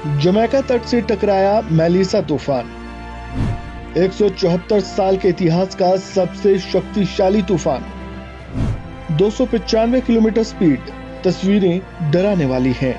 Jamaica तट से टकराया मेलिसा तूफान। 174 साल के इतिहास का सबसे शक्तिशाली तूफान। 295 किलोमीटर स्पीड। तस्वीरें डराने वाली हैं।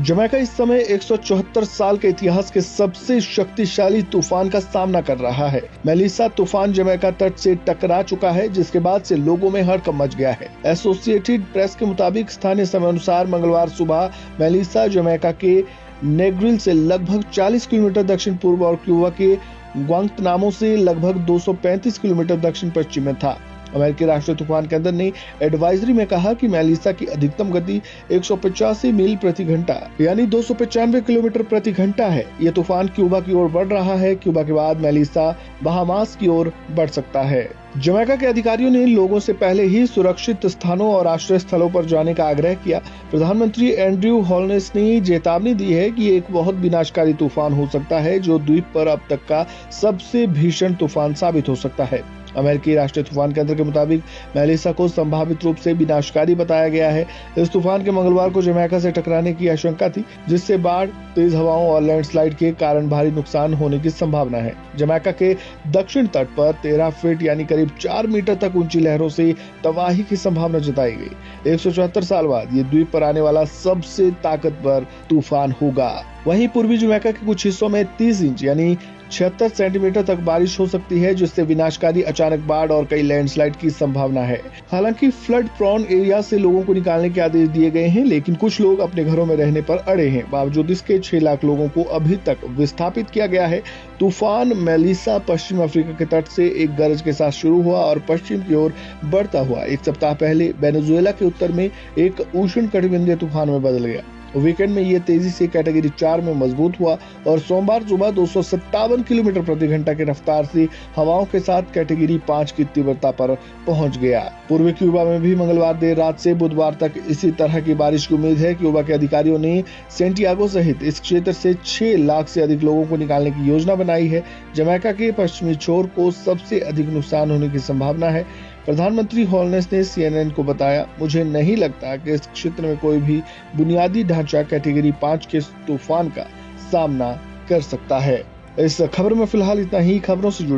जमैका इस समय 174 साल के इतिहास के सबसे शक्तिशाली तूफान का सामना कर रहा है। मेलिसा तूफान जमैका तट से टकरा चुका है, जिसके बाद से लोगों में हड़कंप मच गया है। एसोसिएटेड प्रेस के मुताबिक स्थानीय समय अनुसार मंगलवार सुबह मेलिसा जमैका के नेग्रिल से लगभग 40 किलोमीटर दक्षिण पूर्व और क्यूबा के ग्वांतनामो से लगभग 235 किलोमीटर दक्षिण पश्चिम में था। अमेरिकी राष्ट्रीय तूफान केंद्र ने एडवाइजरी में कहा कि मेलिसा की अधिकतम गति 185 मील प्रति घंटा यानी 295 किलोमीटर प्रति घंटा है। यह तूफान क्यूबा की ओर बढ़ रहा है। क्यूबा के बाद मेलिसा बहामास की ओर बढ़ सकता है। जमैका के अधिकारियों ने लोगों से पहले ही सुरक्षित स्थानों और आश्रय स्थलों पर जाने का आग्रह किया। प्रधानमंत्री एंड्रयू होलनेस ने चेतावनी दी है कि एक बहुत विनाशकारी तूफान हो सकता है, जो द्वीप पर अब तक का सबसे भीषण तूफान साबित हो सकता है। अमेरिकी राष्ट्रीय तूफान केंद्र के मुताबिक मेलिसा को संभावित रूप से विनाशकारी बताया गया है। इस तूफान के मंगलवार को जमैका से टकराने की आशंका थी, जिससे बाढ़, तेज हवाओं और लैंडस्लाइड के कारण भारी नुकसान होने की संभावना है। जमैका के दक्षिण तट पर 13 फीट यानी करीब 4 मीटर तक ऊंची लहरों से तबाही की संभावना जताई गई। 174 साल बाद ये द्वीप पर आने वाला सबसे ताकतवर तूफान होगा। वहीं पूर्वी जमैका के कुछ हिस्सों में 30 इंच यानी 76 सेंटीमीटर तक बारिश हो सकती है, जिससे विनाशकारी अचानक बाढ़ और कई लैंडस्लाइड की संभावना है। हालांकि फ्लड प्रोन एरिया से लोगों को निकालने के आदेश दिए गए हैं, लेकिन कुछ लोग अपने घरों में रहने पर अड़े हैं। बावजूद इसके 6 लाख लोगों को अभी तक विस्थापित किया गया है। तूफान मेलिसा पश्चिम अफ्रीका के तट से एक गरज के साथ शुरू हुआ और पश्चिम की ओर बढ़ता हुआ एक सप्ताह पहले वेनेजुएला के उत्तर में एक उष्णकटिबंधीय तूफान में बदल गया। वीकेंड में ये तेजी से कैटेगरी 4 में मजबूत हुआ और सोमवार सुबह 257 किलोमीटर प्रति घंटा की रफ्तार से हवाओं के साथ कैटेगरी 5 की तीव्रता पर पहुंच गया। पूर्वी क्यूबा में भी मंगलवार देर रात से बुधवार तक इसी तरह की बारिश की उम्मीद है। क्यूबा के अधिकारियों ने सेंटियागो सहित इस क्षेत्र से 6 लाख से अधिक लोगों को निकालने की योजना बनाई है। जमैका के पश्चिमी छोर को सबसे अधिक नुकसान होने की संभावना है। प्रधानमंत्री होलनेस ने CNN को बताया, मुझे नहीं लगता कि इस क्षेत्र में कोई भी बुनियादी ढांचा कैटेगरी 5 के तूफान का सामना कर सकता है। इस खबर में फिलहाल इतना ही। खबरों से जुड़े